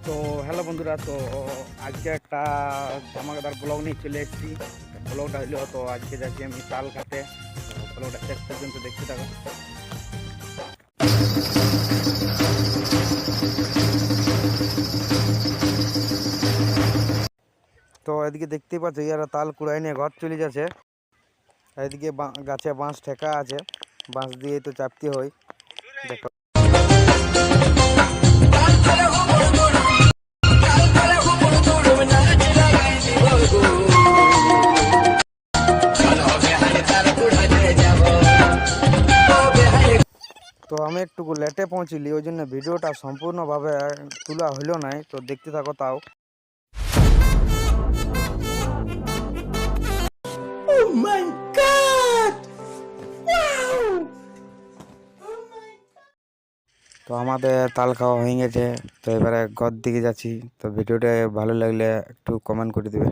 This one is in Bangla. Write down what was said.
তো হ্যালো বন্ধুরা, তো আজকে একটা ধামাকাদার ব্লগ নিয়ে চলে এসেছি। ব্লগটা হইলো, তো আজকে যাচ্ছি আমি তাল কাটে। তো ব্লগটা শেষ পর্যন্ত দেখতে থাকো। তো এদিকে দেখতেই পাচ্ছ, ইয়ারা তাল কুড়াই নিয়ে ঘর চলে যাচ্ছে। এদিকে গাছে বাঁশ ঠেকা আছে, বাঁশ দিয়ে তো চাপতে হয়। দেখো, তো আমি একটু লেটে পৌঁছিলি, ওই জন্য ভিডিওটা সম্পূর্ণভাবে তোলা হইলো নাই। তো দেখতে থাকো তাও। তো আমাদের তাল খাওয়া হয়ে গেছে, তো এবারে ঘর দিকে যাচ্ছি। তো ভিডিওটা ভালো লাগলে একটু কমেন্ট করে দিবে।